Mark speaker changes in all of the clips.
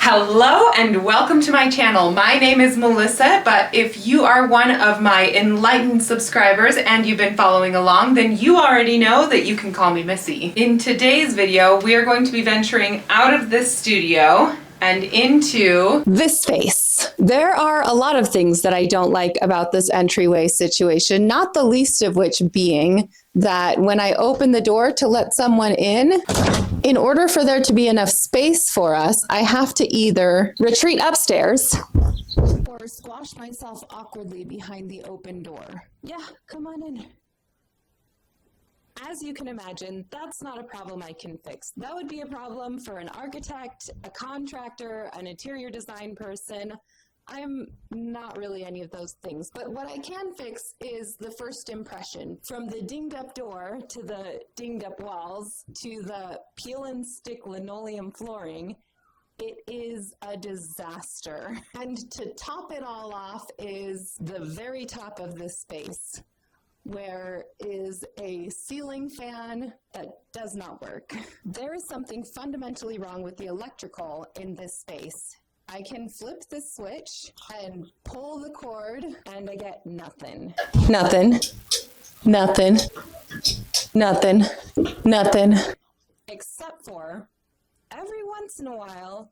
Speaker 1: Hello and welcome to my channel. My name is Melissa, but if you are one of my enlightened subscribers and you've been following along, then you already know that you can call me Missy. In today's video, we are going to be venturing out of this studio and into
Speaker 2: this space. There are a lot of things that I don't like about this entryway situation, not the least of which being that when I open the door to let someone in order for there to be enough space for us, I have to either retreat upstairs or squash myself awkwardly behind the open door. Yeah, come on in. As you can imagine, that's not a problem I can fix. That would be a problem for an architect, a contractor, an interior design person. I'm not really any of those things, but what I can fix is the first impression. From the dinged up door to the dinged up walls to the peel and stick linoleum flooring, it is a disaster. And to top it all off is the very top of this space, where is a ceiling fan that does not work. There is something fundamentally wrong with the electrical in this space. I can flip the switch and pull the cord and I get nothing. Nothing. Nothing. Nothing. Nothing. Except for every once in a while,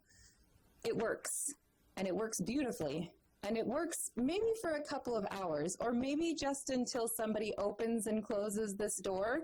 Speaker 2: it works. And it works beautifully. And it works maybe for a couple of hours, or maybe just until somebody opens and closes this door,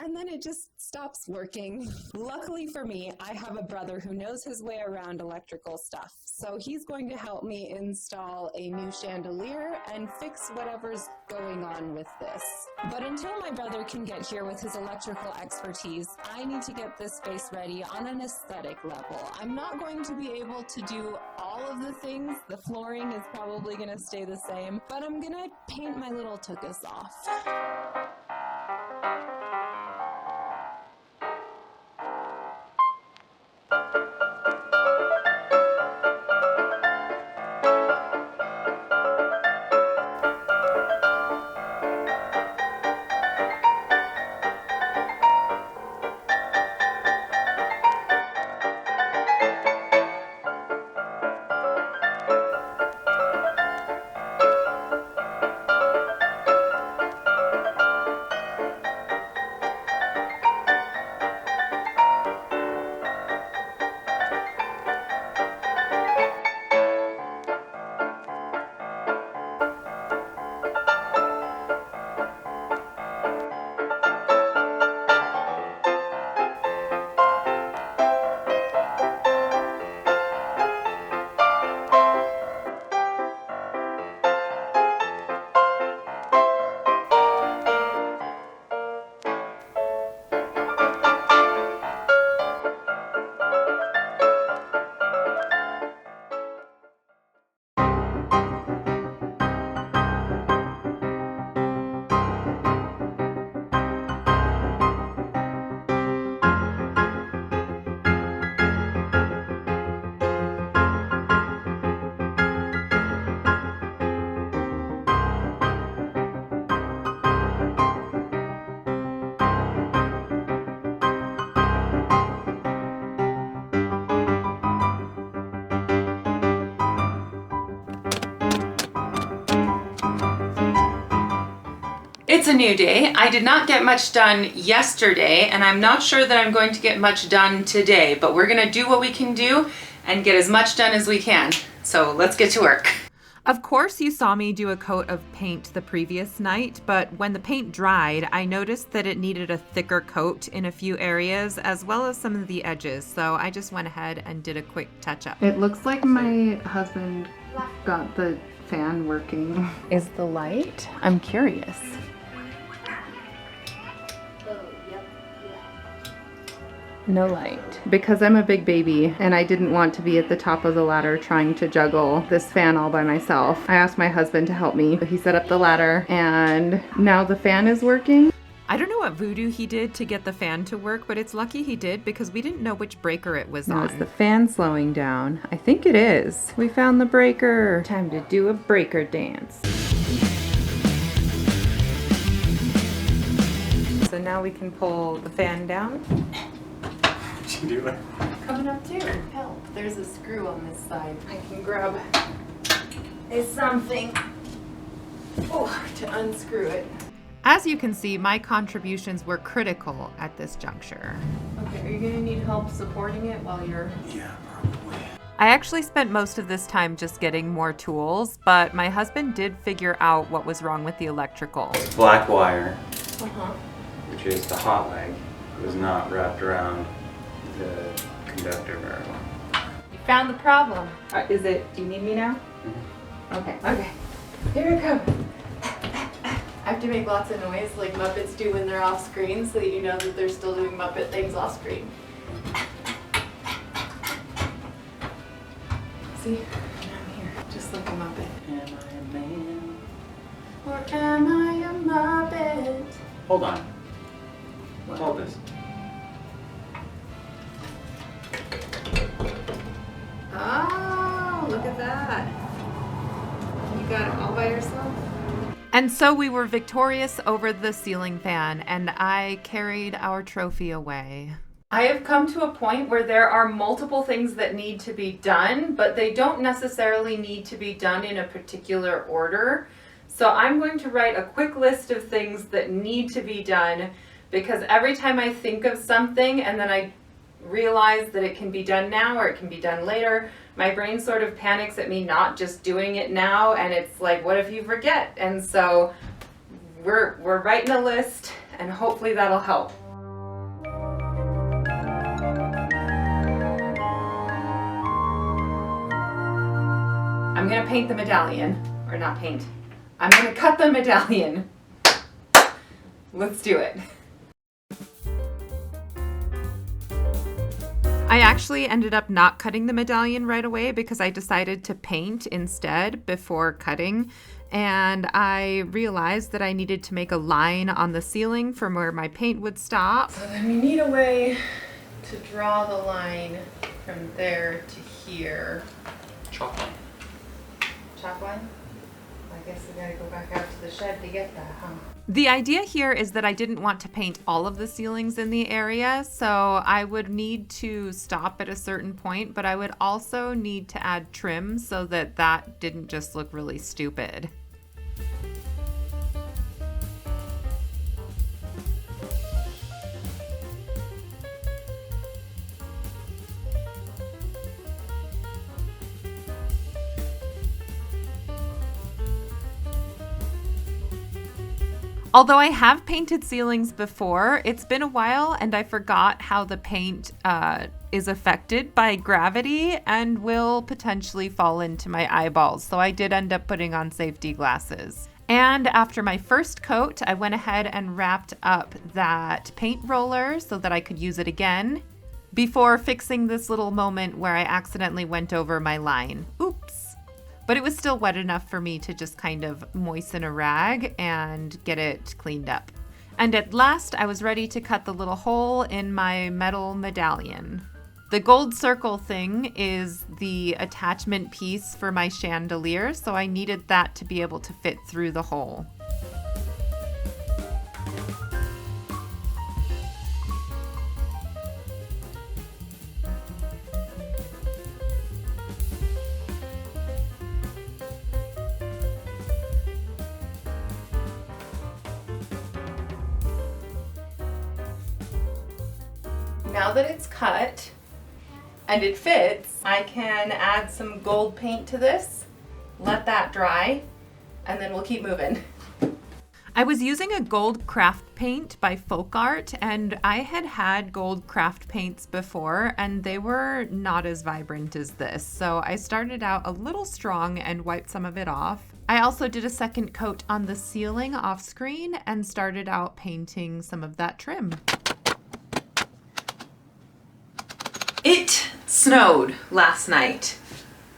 Speaker 2: and then it just stops working. Luckily for me, I have a brother who knows his way around electrical stuff, so he's going to help me install a new chandelier and fix whatever's going on with this. But until my brother can get here with his electrical expertise, I need to get this space ready on an aesthetic level. I'm not going to be able to do all of the things. The flooring is probably going to stay the same, but I'm going to paint my little tuchus off.
Speaker 1: It's a new day. I did not get much done yesterday, and I'm not sure that I'm going to get much done today, but we're gonna do what we can do and get as much done as we can. So let's get to work.
Speaker 3: Of course you saw me do a coat of paint the previous night, but when the paint dried, I noticed that it needed a thicker coat in a few areas, as well as some of the edges, so I just went ahead and did a quick touch-up.
Speaker 4: It looks like my husband got the fan working.
Speaker 2: Is the light? I'm curious. No light.
Speaker 4: Because I'm a big baby and I didn't want to be at the top of the ladder trying to juggle this fan all by myself, I asked my husband to help me. He set up the ladder and now the fan is working.
Speaker 3: I don't know what voodoo he did to get the fan to work, but it's lucky he did because we didn't know which breaker it was
Speaker 4: Now
Speaker 3: on.
Speaker 4: is the fan slowing down? I think it is. We found the breaker. Time to do a breaker dance. So now we can pull the fan down.
Speaker 5: you doing?
Speaker 1: Coming up too. Help. There's a screw on this side. I can grab something to unscrew it.
Speaker 3: As you can see, my contributions were critical at this juncture.
Speaker 1: Okay, are you gonna need help supporting it while you're...
Speaker 5: Yeah, probably.
Speaker 3: I actually spent most of this time just getting more tools, but my husband did figure out what was wrong with the electrical.
Speaker 5: Black wire,
Speaker 1: Uh-huh.
Speaker 5: which is the hot leg, was not wrapped around the conductor very well.
Speaker 1: You found the problem.
Speaker 4: Do you need me now? Okay.
Speaker 1: Okay, here it comes. I have to make lots of noise like Muppets do when they're off screen so that you know that they're still doing Muppet things off screen. See? I'm here, just like a Muppet.
Speaker 5: Am I a man?
Speaker 1: Or am I a Muppet?
Speaker 5: Hold on.
Speaker 1: What?
Speaker 5: Hold this.
Speaker 1: Oh, look at that. You got it all by yourself?
Speaker 3: And so we were victorious over the ceiling fan, and I carried our trophy away.
Speaker 1: I have come to a point where there are multiple things that need to be done, but they don't necessarily need to be done in a particular order. So I'm going to write a quick list of things that need to be done, because every time I think of something and then I realize that it can be done now or it can be done later, my brain sort of panics at me not just doing it now, and it's like, what if you forget? And so we're writing a list, and hopefully that'll help. I'm gonna paint the medallion, or not paint. I'm gonna cut the medallion. Let's do it.
Speaker 3: I actually ended up not cutting the medallion right away because I decided to paint instead before cutting. And I realized that I needed to make a line on the ceiling from where my paint would stop.
Speaker 1: So then we need a way to draw the line from there to here.
Speaker 5: Chalk line.
Speaker 1: Chalk line? I guess we gotta go back out to the shed to get that, huh?
Speaker 3: The idea here is that I didn't want to paint all of the ceilings in the area, so I would need to stop at a certain point, but I would also need to add trim so that that didn't just look really stupid. Although I have painted ceilings before, it's been a while and I forgot how the paint is affected by gravity and will potentially fall into my eyeballs. So I did end up putting on safety glasses. And after my first coat, I went ahead and wrapped up that paint roller so that I could use it again before fixing this little moment where I accidentally went over my line. Oops. But it was still wet enough for me to just kind of moisten a rag and get it cleaned up. And at last, I was ready to cut the little hole in my metal medallion. The gold circle thing is the attachment piece for my chandelier, so I needed that to be able to fit through the hole.
Speaker 1: Now that it's cut and it fits, I can add some gold paint to this, let that dry, and then we'll keep moving.
Speaker 3: I was using a gold craft paint by Folk Art, and I had had gold craft paints before, and they were not as vibrant as this. So I started out a little strong and wiped some of it off. I also did a second coat on the ceiling off screen and started out painting some of that trim.
Speaker 1: It snowed last night.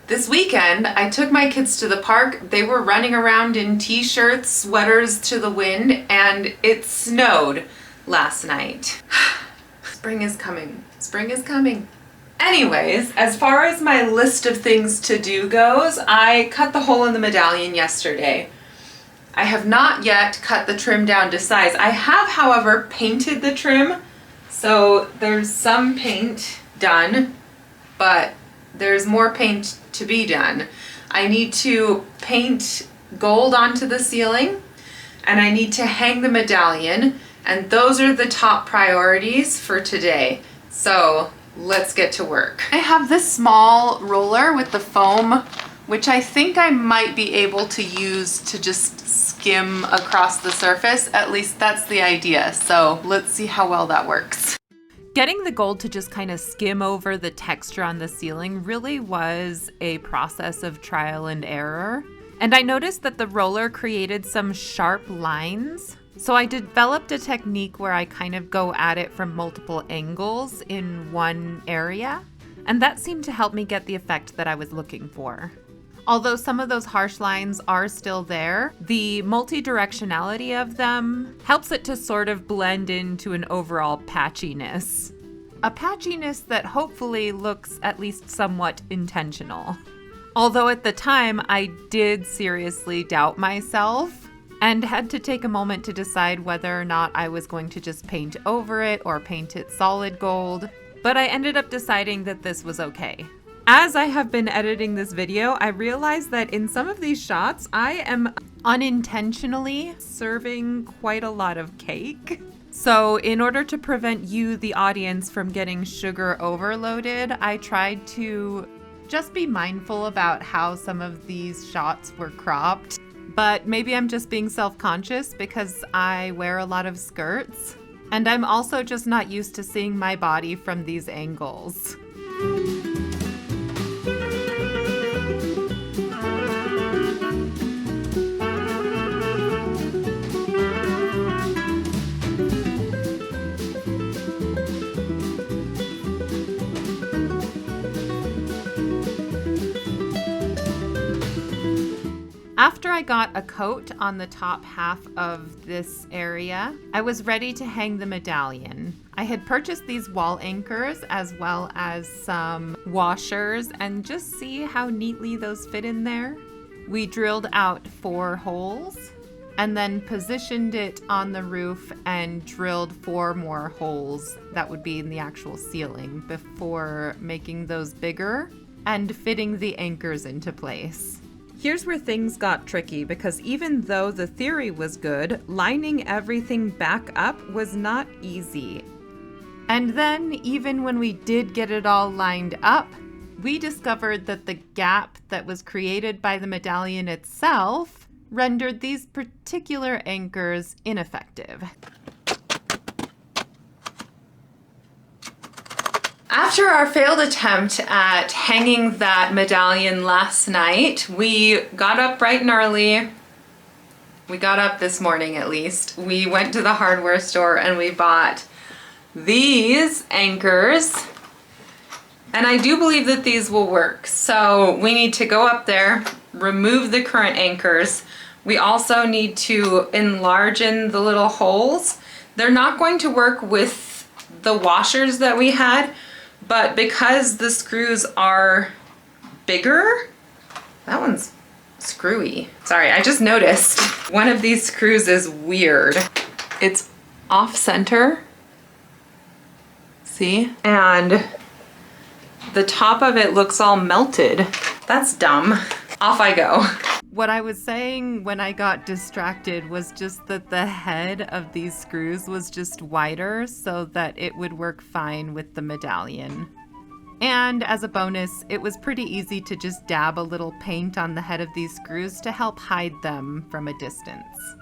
Speaker 1: This weekend, I took my kids to the park. They were running around in t-shirts, sweaters to the wind, and it snowed last night. Spring is coming. Spring is coming. Anyways, as far as my list of things to do goes, I cut the hole in the medallion yesterday. I have not yet cut the trim down to size. I have, however, painted the trim. So there's some paint done, but there's more paint to be done. I need to paint gold onto the ceiling, and I need to hang the medallion, and those are the top priorities for today. So let's get to work. I have this small roller with the foam, which I think I might be able to use to just skim across the surface. At least that's the idea. So let's see how well that works.
Speaker 3: Getting the gold to just kind of skim over the texture on the ceiling really was a process of trial and error. And I noticed that the roller created some sharp lines. So I developed a technique where I kind of go at it from multiple angles in one area. And that seemed to help me get the effect that I was looking for. Although some of those harsh lines are still there, the multi-directionality of them helps it to sort of blend into an overall patchiness. A patchiness that hopefully looks at least somewhat intentional. Although at the time I did seriously doubt myself and had to take a moment to decide whether or not I was going to just paint over it or paint it solid gold, but I ended up deciding that this was okay. As I have been editing this video, I realized that in some of these shots, I am unintentionally serving quite a lot of cake. So in order to prevent you, the audience, from getting sugar overloaded, I tried to just be mindful about how some of these shots were cropped. But maybe I'm just being self-conscious because I wear a lot of skirts. And I'm also just not used to seeing my body from these angles. After I got a coat on the top half of this area, I was ready to hang the medallion. I had purchased these wall anchors as well as some washers, and just see how neatly those fit in there. We drilled out 4 holes and then positioned it on the roof and drilled 4 more holes that would be in the actual ceiling before making those bigger and fitting the anchors into place. Here's where things got tricky, because even though the theory was good, lining everything back up was not easy. And then, even when we did get it all lined up, we discovered that the gap that was created by the medallion itself rendered these particular anchors ineffective.
Speaker 1: After our failed attempt at hanging that medallion last night, we got up bright and early. We got up this morning at least. We went to the hardware store and we bought these anchors. And I do believe that these will work. So we need to go up there, remove the current anchors. We also need to enlarge the little holes. They're not going to work with the washers that we had, but because the screws are bigger, that one's screwy. Sorry, I just noticed one of these screws is weird. It's off center. See? And the top of it looks all melted. That's dumb. Off I go.
Speaker 3: What I was saying when I got distracted was just that the head of these screws was just wider so that it would work fine with the medallion. And as a bonus, it was pretty easy to just dab a little paint on the head of these screws to help hide them from a distance.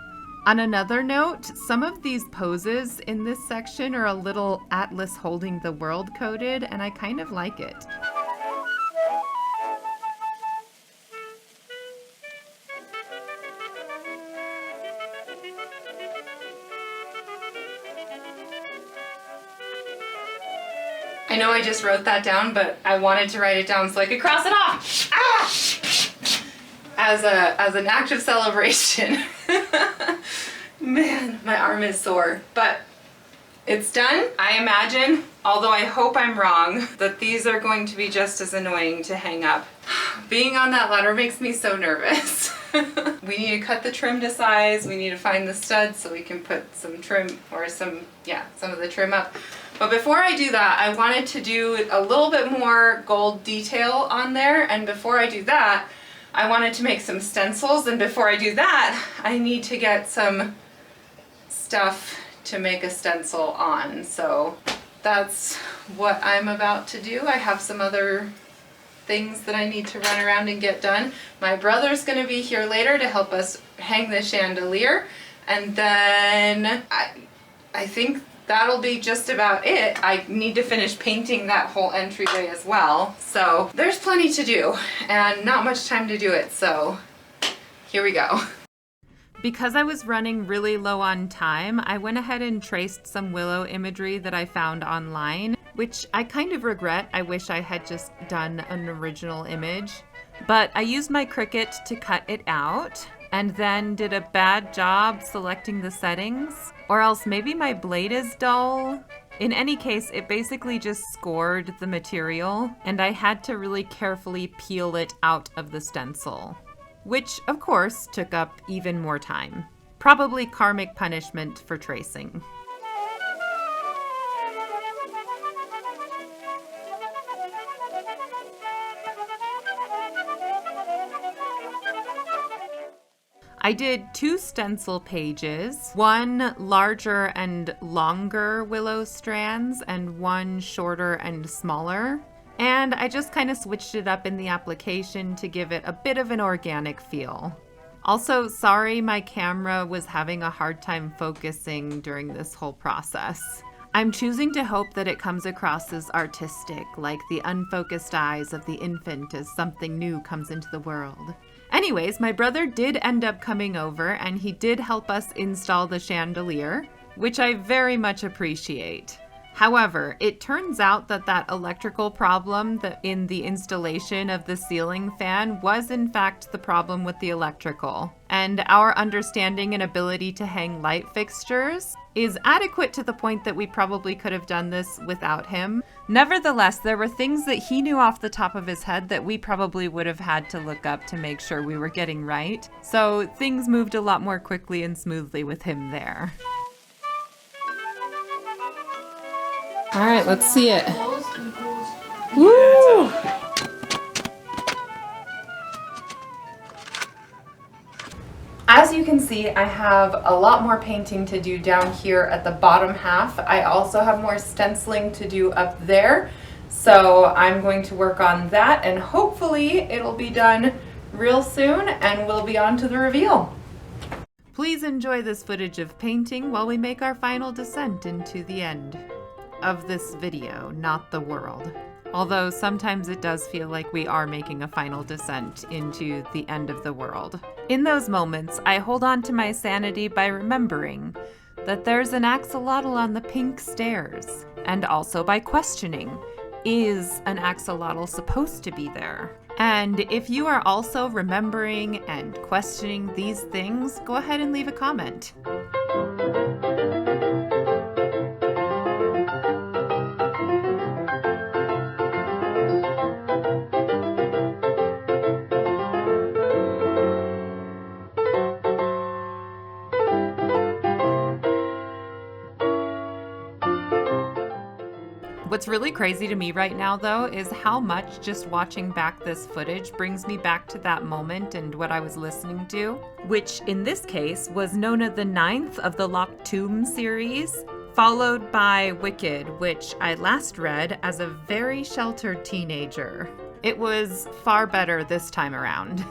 Speaker 3: On another note, some of these poses in this section are a little Atlas holding the world coded, and I kind of like it.
Speaker 1: I know I just wrote that down, but I wanted to write it down so I could cross it off. As an act of celebration. Man, my arm is sore, but it's done. I imagine, although I hope I'm wrong, that these are going to be just as annoying to hang up. Being on that ladder makes me so nervous. We need to cut the trim to size. We need to find the studs so we can put some trim or some of the trim up. But before I do that, I wanted to do a little bit more gold detail on there. And before I do that, I wanted to make some stencils. And before I do that, I need to get some stuff to make a stencil on. So that's what I'm about to do. I have some other things that I need to run around and get done. My brother's gonna be here later to help us hang the chandelier. And then I think that'll be just about it. I need to finish painting that whole entryway as well. So there's plenty to do and not much time to do it. So here we go.
Speaker 3: Because I was running really low on time, I went ahead and traced some willow imagery that I found online, which I kind of regret. I wish I had just done an original image. But I used my Cricut to cut it out and then did a bad job selecting the settings. Or else maybe my blade is dull. In any case, it basically just scored the material and I had to really carefully peel it out of the stencil. Which, of course, took up even more time. Probably karmic punishment for tracing. I did 2 stencil pages, 1 larger and longer willow strands and 1 shorter and smaller. And I just kind of switched it up in the application to give it a bit of an organic feel. Also, sorry my camera was having a hard time focusing during this whole process. I'm choosing to hope that it comes across as artistic, like the unfocused eyes of the infant as something new comes into the world. Anyways, my brother did end up coming over and he did help us install the chandelier, which I very much appreciate. However, it turns out that that electrical problem in the installation of the ceiling fan was in fact the problem with the electrical. And our understanding and ability to hang light fixtures is adequate to the point that we probably could have done this without him. Nevertheless, there were things that he knew off the top of his head that we probably would have had to look up to make sure we were getting right. So things moved a lot more quickly and smoothly with him there.
Speaker 4: All right, let's see it. Woo!
Speaker 1: As you can see, I have a lot more painting to do down here at the bottom half. I also have more stenciling to do up there. So I'm going to work on that and hopefully it'll be done real soon and we'll be on to the reveal.
Speaker 3: Please enjoy this footage of painting while we make our final descent into the end of this video, not the world. Although sometimes it does feel like we are making a final descent into the end of the world. In those moments, I hold on to my sanity by remembering that there's an axolotl on the pink stairs, and also by questioning, is an axolotl supposed to be there? And if you are also remembering and questioning these things, go ahead and leave a comment. What's really crazy to me right now, though, is how much just watching back this footage brings me back to that moment and what I was listening to, which in this case was Nona the 9th of the Locked Tomb series, followed by Wicked, which I last read as a very sheltered teenager. It was far better this time around.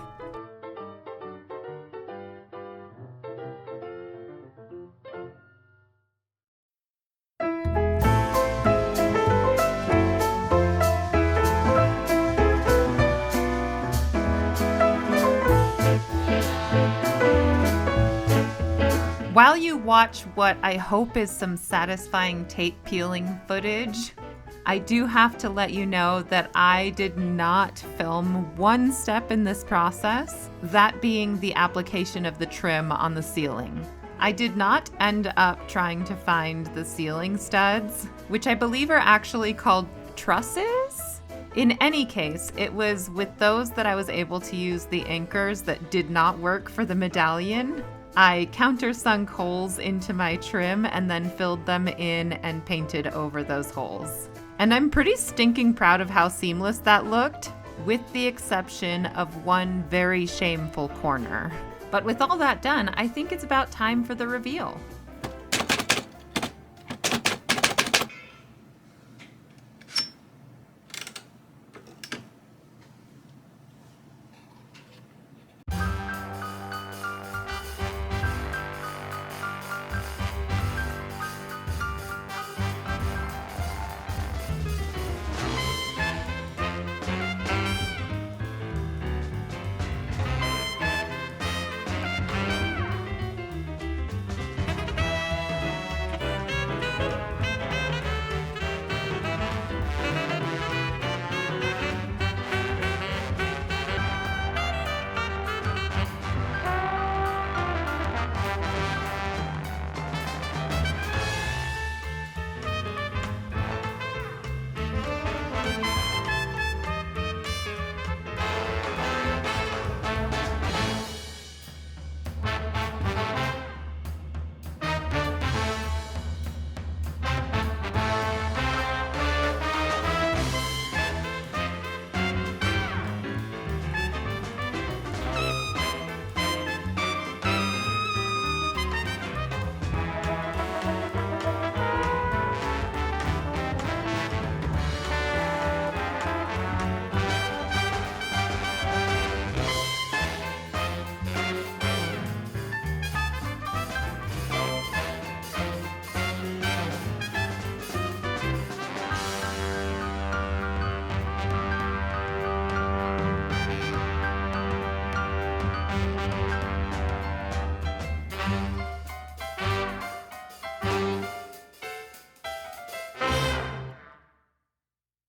Speaker 3: While you watch what I hope is some satisfying tape peeling footage, I do have to let you know that I did not film one step in this process, that being the application of the trim on the ceiling. I did not end up trying to find the ceiling studs, which I believe are actually called trusses. In any case, it was with those that I was able to use the anchors that did not work for the medallion. I countersunk holes into my trim and then filled them in and painted over those holes. And I'm pretty stinking proud of how seamless that looked, with the exception of one very shameful corner. But with all that done, I think it's about time for the reveal.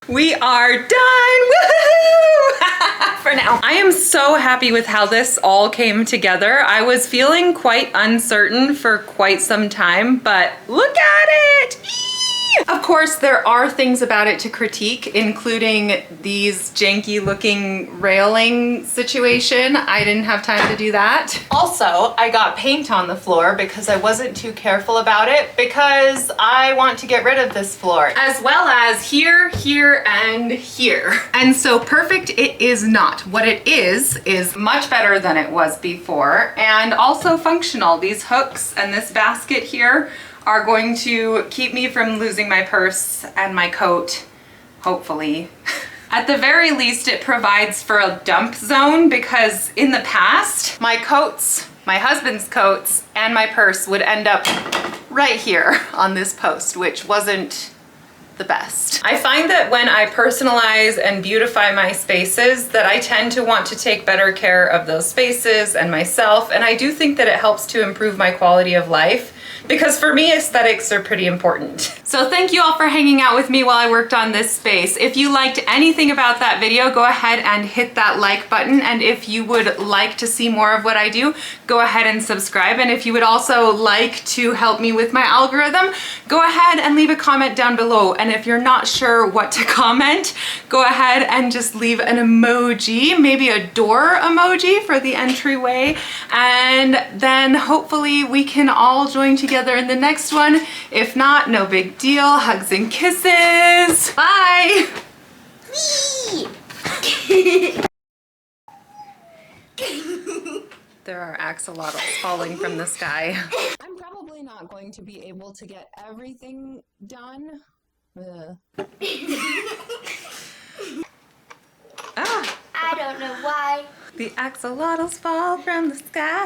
Speaker 1: We are done! Woohoo! For now. I am so happy with how this all came together. I was feeling quite uncertain for quite some time, but look at it! Of course, there are things about it to critique, including these janky looking railing situation. I didn't have time to do that. Also, I got paint on the floor because I wasn't too careful about it because I want to get rid of this floor, as well as here, here, and here. And so perfect it is not. What it is much better than it was before, and also functional. These hooks and this basket here are going to keep me from losing my purse and my coat, hopefully. At the very least, it provides for a dump zone, because in the past, my coats, my husband's coats, and my purse would end up right here on this post, which wasn't the best. I find that when I personalize and beautify my spaces, that I tend to want to take better care of those spaces and myself, and I do think that it helps to improve my quality of life, because for me, aesthetics are pretty important. So thank you all for hanging out with me while I worked on this space. If you liked anything about that video, go ahead and hit that like button. And if you would like to see more of what I do, go ahead and subscribe. And if you would also like to help me with my algorithm, go ahead and leave a comment down below. And if you're not sure what to comment, go ahead and just leave an emoji, maybe a door emoji for the entryway. And then hopefully we can all join together in the next one. If not, no big deal. Hugs and kisses. Bye. There are axolotls falling from the sky.
Speaker 2: I'm probably not going to be able to get everything done.
Speaker 1: Ah,
Speaker 6: I don't know why.
Speaker 1: the axolotls fall from the sky.